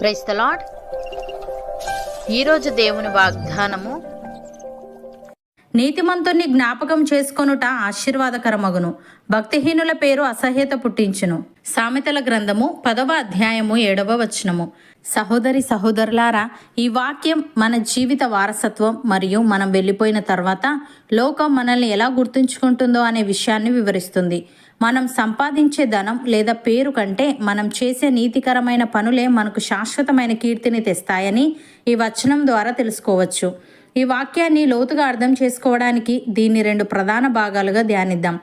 Praise the lord. ఈరోజు దేవుని వాగ్దానము, నీతిమంతుణ్ణి జ్ఞాపకం చేసుకొనుట ఆశీర్వాదకరమగును, భక్తిహీనుల పేరు అసహ్యత పుట్టించును. సామెతల గ్రంథము 10వ అధ్యాయము 7వ వచనము. సహోదరి సహోదరులారా, ఈ వాక్యం మన జీవిత వారసత్వం మరియు మనం వెళ్ళిపోయిన తర్వాత లోకం మనల్ని ఎలా గుర్తుంచుకుంటుందో అనే విషయాన్ని వివరిస్తుంది. మనం సంపాదించే ధనం లేదా పేరు కంటే మనం చేసే నీతికరమైన పనులే మనకు శాశ్వతమైన కీర్తిని తెస్తాయని ఈ వచనం ద్వారా తెలుసుకోవచ్చు. ఈ వాక్యాన్ని లోతుగా అర్థం చేసుకోవడానికి దీన్ని 2 ప్రధాన భాగాలుగా ధ్యానిద్దాం.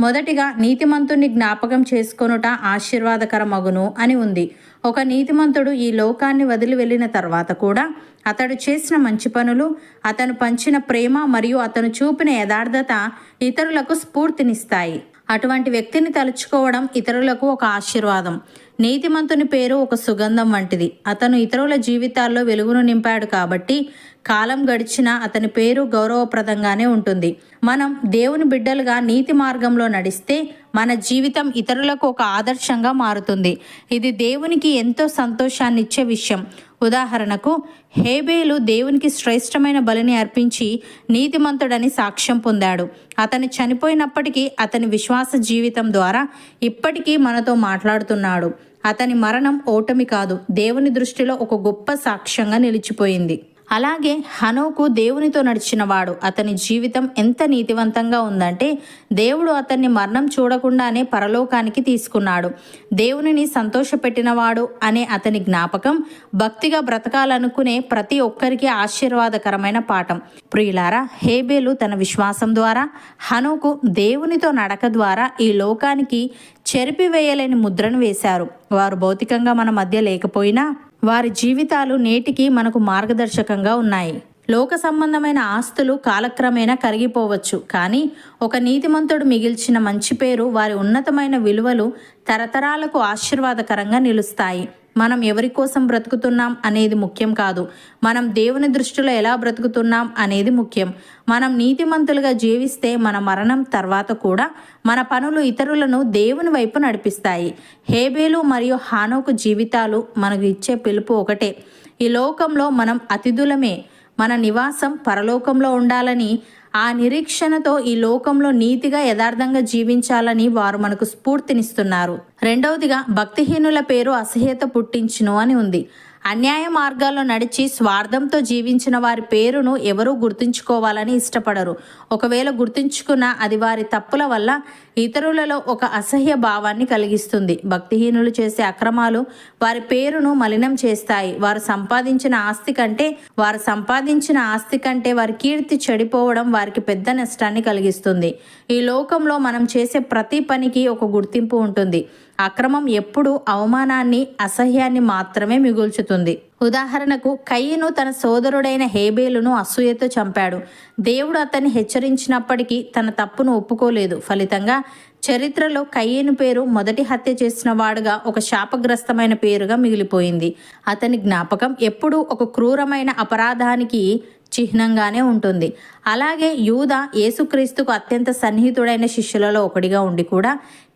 మొదటిగా, నీతిమంతుని జ్ఞాపకం చేసుకొనుట ఆశీర్వాదకరమగును అని ఉంది. ఒక నీతిమంతుడు ఈ లోకాన్ని వదిలి వెళ్ళిన తర్వాత కూడా అతడు చేసిన మంచి పనులు, అతను పంచిన ప్రేమ మరియు అతను చూపిన యథార్థత ఇతరులకు స్ఫూర్తినిస్తాయి. అటువంటి వ్యక్తిని తలుచుకోవడం ఇతరులకు ఒక ఆశీర్వాదం. నీతిమంతుని పేరు ఒక సుగంధం వంటిది. అతను ఇతరుల జీవితాల్లో వెలుగును నింపాడు కాబట్టి కాలం గడిచినా అతని పేరు గౌరవప్రదంగానే ఉంటుంది. మనం దేవుని బిడ్డలుగా నీతి మార్గంలో నడిస్తే మన జీవితం ఇతరులకు ఒక ఆదర్శంగా మారుతుంది. ఇది దేవునికి ఎంతో సంతోషాన్ని ఇచ్చే విషయం. ఉదాహరణకు, హేబేలు దేవునికి శ్రేష్టమైన బలిని అర్పించి నీతిమంతుడని సాక్ష్యం పొందాడు. అతను చనిపోయినప్పటికీ అతని విశ్వాస జీవితం ద్వారా ఇప్పటికీ మనతో మాట్లాడుతున్నాడు. అతని మరణం ఓటమి కాదు, దేవుని దృష్టిలో ఒక గొప్ప సాక్ష్యంగా నిలిచిపోయింది. అలాగే హనోకు దేవునితో నడిచినవాడు. అతని జీవితం ఎంత నీతివంతంగా ఉందంటే దేవుడు అతన్ని మరణం చూడకుండానే పరలోకానికి తీసుకున్నాడు. దేవునిని సంతోషపెట్టినవాడు అనే అతని జ్ఞాపకం భక్తిగా బ్రతకాలనుకునే ప్రతి ఒక్కరికి ఆశీర్వాదకరమైన పాఠం. ప్రియులారా, హేబేలు తన విశ్వాసం ద్వారా, హనోకు దేవునితో నడక ద్వారా ఈ లోకానికి చెరిపివేయలేని ముద్రను వేశారు. వారు భౌతికంగా మన మధ్య లేకపోయినా వారి జీవితాలు నేటికి మనకు మార్గదర్శకంగా ఉన్నాయి. లోక సంబంధమైన ఆస్తులు కాలక్రమేణా కరిగిపోవచ్చు, కానీ ఒక నీతిమంతుడు మిగిల్చిన మంచి పేరు, వారి ఉన్నతమైన విలువలు తరతరాలకు ఆశీర్వాదకరంగా నిలుస్తాయి. మనం ఎవరి కోసం బ్రతుకుతున్నాం అనేది ముఖ్యం కాదు, మనం దేవుని దృష్టిలో ఎలా బ్రతుకుతున్నాం అనేది ముఖ్యం. మనం నీతిమంతులుగా జీవిస్తే మన మరణం తర్వాత కూడా మన పనులు ఇతరులను దేవుని వైపు నడిపిస్తాయి. హేబేలు మరియు హానోకు జీవితాలు మనకు ఇచ్చే పిలుపు ఒకటే. ఈ లోకంలో మనం అతిథులమే, మన నివాసం పరలోకంలో ఉండాలని, ఆ నిరీక్షణతో ఈ లోకంలో నీతిగా యథార్థంగా జీవించాలని వారు మనకు స్ఫూర్తినిస్తున్నారు. రెండవదిగా, భక్తిహీనుల పేరు అసహ్యత పుట్టించును అని ఉంది. అన్యాయ మార్గాల్లో నడిచి స్వార్థంతో జీవించిన వారి పేరును ఎవరూ గుర్తుంచుకోవాలని ఇష్టపడరు. ఒకవేళ గుర్తుంచుకున్నా అది వారి తప్పుల వల్ల ఇతరులలో ఒక అసహ్య భావాన్ని కలిగిస్తుంది. భక్తిహీనులు చేసే అక్రమాలు వారి పేరును మలినం చేస్తాయి. వారు సంపాదించిన ఆస్తి కంటే వారి కీర్తి చెడిపోవడం వారికి పెద్ద నష్టాన్ని కలిగిస్తుంది. ఈ లోకంలో మనం చేసే ప్రతి పనికి ఒక గుర్తింపు ఉంటుంది. అక్రమం ఎప్పుడూ అవమానాన్ని, అసహ్యాన్ని మాత్రమే మిగుల్చుతుంది. ఉదాహరణకు, కయీను తన సోదరుడైన హేబేలును అసూయతో చంపాడు. దేవుడు అతన్ని హెచ్చరించినప్పటికీ తన తప్పును ఒప్పుకోలేదు. ఫలితంగా చరిత్రలో కయీను పేరు మొదటి హత్య చేసిన వాడుగా ఒక శాపగ్రస్తమైన పేరుగా మిగిలిపోయింది. అతని జ్ఞాపకం ఎప్పుడూ ఒక క్రూరమైన అపరాధానికి చిహ్నంగానే ఉంటుంది. అలాగే యూదా యేసుక్రీస్తుకు అత్యంత సన్నిహితుడైన శిష్యులలో ఒకడిగా ఉండి కూడా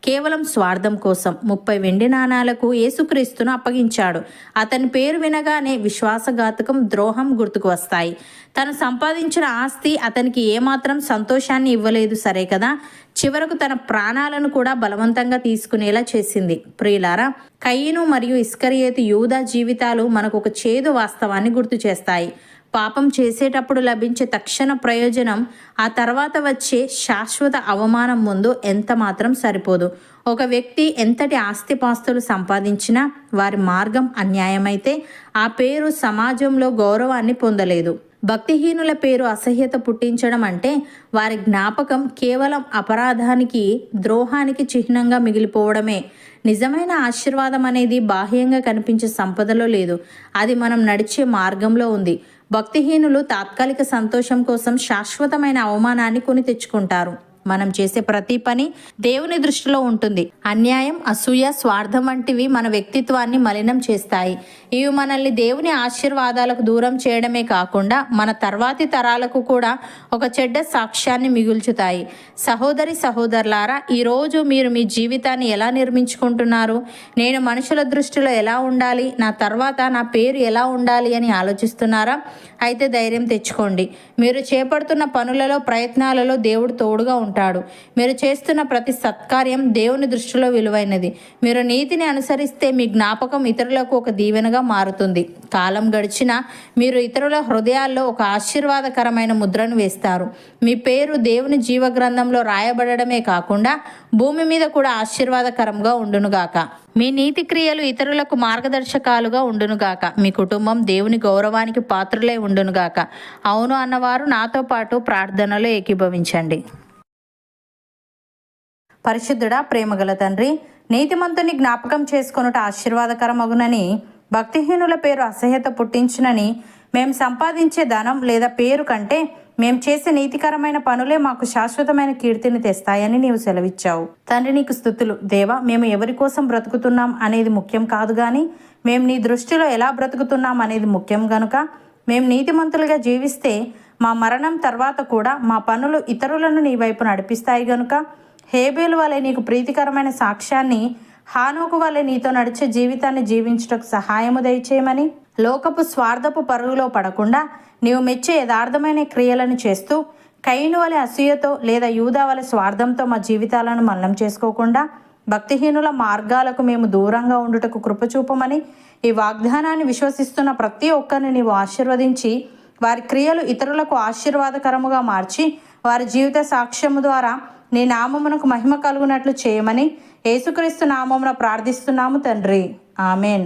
కేవలం స్వార్థం కోసం 30 వెండి నాణాలకు యేసుక్రీస్తును అప్పగించాడు. అతని పేరు వినగానే విశ్వాసఘాతకం, ద్రోహం గుర్తుకు వస్తాయి. తను సంపాదించిన ఆస్తి అతనికి ఏమాత్రం సంతోషాన్ని ఇవ్వలేదు, సరే కదా, చివరకు తన ప్రాణాలను కూడా బలవంతంగా తీసుకునేలా చేసింది. ప్రియులారా, కయీను మరియు ఇస్కరియోతు యూదా జీవితాలు మనకు ఒక చేదు వాస్తవాన్ని గుర్తు చేస్తాయి. పాపం చేసేటప్పుడు లభించే తక్షణ ప్రయోజనం ఆ తర్వాత వచ్చే శాశ్వత అవమానం ముందు ఎంత మాత్రం సరిపోదు. ఒక వ్యక్తి ఎంతటి ఆస్తిపాస్తులు సంపాదించినా వారి మార్గం అన్యాయమైతే ఆ పేరు సమాజంలో గౌరవాన్ని పొందలేదు. భక్తిహీనుల పేరు అసహ్యత పుట్టించడం అంటే వారి జ్ఞాపకం కేవలం అపరాధానికి, ద్రోహానికి చిహ్నంగా మిగిలిపోవడమే. నిజమైన ఆశీర్వాదం అనేది బాహ్యంగా కనిపించే సంపదలో లేదు, అది మనం నడిచే మార్గంలో ఉంది. భక్తిహీనులు తాత్కాలిక సంతోషం కోసం శాశ్వతమైన అవమానాన్ని కొని తెచ్చుకుంటారు. మనం చేసే ప్రతి పని దేవుని దృష్టిలో ఉంటుంది. అన్యాయం, అసూయ, స్వార్థం వంటివి మన వ్యక్తిత్వాన్ని మలినం చేస్తాయి. ఇవి మనల్ని దేవుని ఆశీర్వాదాలకు దూరం చేయడమే కాకుండా మన తర్వాతి తరాలకు కూడా ఒక చెడ్డ సాక్ష్యాన్ని మిగుల్చుతాయి. సహోదరి సహోదరులారా, ఈరోజు మీరు మీ జీవితాన్ని ఎలా నిర్మించుకుంటున్నారు? నేను మనుషుల దృష్టిలో ఎలా ఉండాలి, నా తర్వాత నా పేరు ఎలా ఉండాలి అని ఆలోచిస్తున్నారా? అయితే ధైర్యం తెచ్చుకోండి. మీరు చేపడుతున్న పనులలో, ప్రయత్నాలలో దేవుడు తోడుగా ఉంటాడు. మీరు చేస్తున్న ప్రతి సత్కార్యం దేవుని దృష్టిలో విలువైనది. మీరు నీతిని అనుసరిస్తే మీ జ్ఞాపకం ఇతరులకు ఒక దీవెనగా మారుతుంది. కాలం గడిచినా మీరు ఇతరుల హృదయాల్లో ఒక ఆశీర్వాదకరమైన ముద్రను వేస్తారు. మీ పేరు దేవుని జీవ గ్రంథంలో రాయబడమే కాకుండా భూమి మీద కూడా ఆశీర్వాదకరంగా ఉండునుగాక. మీ నీతి క్రియలు ఇతరులకు మార్గదర్శకాలుగా ఉండునుగాక. మీ కుటుంబం దేవుని గౌరవానికి పాత్రులై ఉండునుగాక. అవును అన్నవారు నాతో పాటు ప్రార్థనలో ఏకీభవించండి. పరిశుద్ధుడా, ప్రేమగల తండ్రి, నీతిమంతుని జ్ఞాపకం చేసుకొనుట ఆశీర్వాదకరమగునని, భక్తిహీనుల పేరు అసహ్యత పుట్టించునని, మేము సంపాదించే ధనం లేదా పేరు కంటే మేము చేసే నీతికరమైన పనులే మాకు శాశ్వతమైన కీర్తిని తెస్తాయని నీవు సెలవిచ్చావు. తండ్రి, నీకు స్తుతులు. దేవా, మేము ఎవరి కోసం బ్రతుకుతున్నాం అనేది ముఖ్యం కాదు, కానీ మేము నీ దృష్టిలో ఎలా బ్రతుకుతున్నాం అనేది ముఖ్యం. గనుక మేము నీతిమంతులుగా జీవిస్తే మా మరణం తర్వాత కూడా మా పనులు ఇతరులను నీ వైపు నడిపిస్తాయి. గనుక హేబేలు వలె నీకు ప్రీతికరమైన సాక్ష్యాన్ని, హానోకు వలె నీతో నడిచే జీవితాన్ని జీవించుటకు సహాయము దయచేయమని, లోకపు స్వార్థపు పరుగులో పడకుండా నీవు మెచ్చే యథార్థమైన క్రియలను చేస్తూ, కయీను వలె అసూయతో లేదా యూదా వలె స్వార్థంతో మా జీవితాలను మలినం చేసుకోకుండా భక్తిహీనుల మార్గాలకు మేము దూరంగా ఉండుటకు కృపచూపమని, ఈ వాగ్దానాన్ని విశ్వసిస్తున్న ప్రతి ఒక్కరిని నీవు ఆశీర్వదించి వారి క్రియలు ఇతరులకు ఆశీర్వాదకరముగా మార్చి వారి జీవిత సాక్ష్యము ద్వారా నీ నామమునకు మహిమ కలుగునట్లు చేయమని యేసుక్రీస్తు నామమున ప్రార్థిస్తున్నాము తండ్రి. ఆమెన్.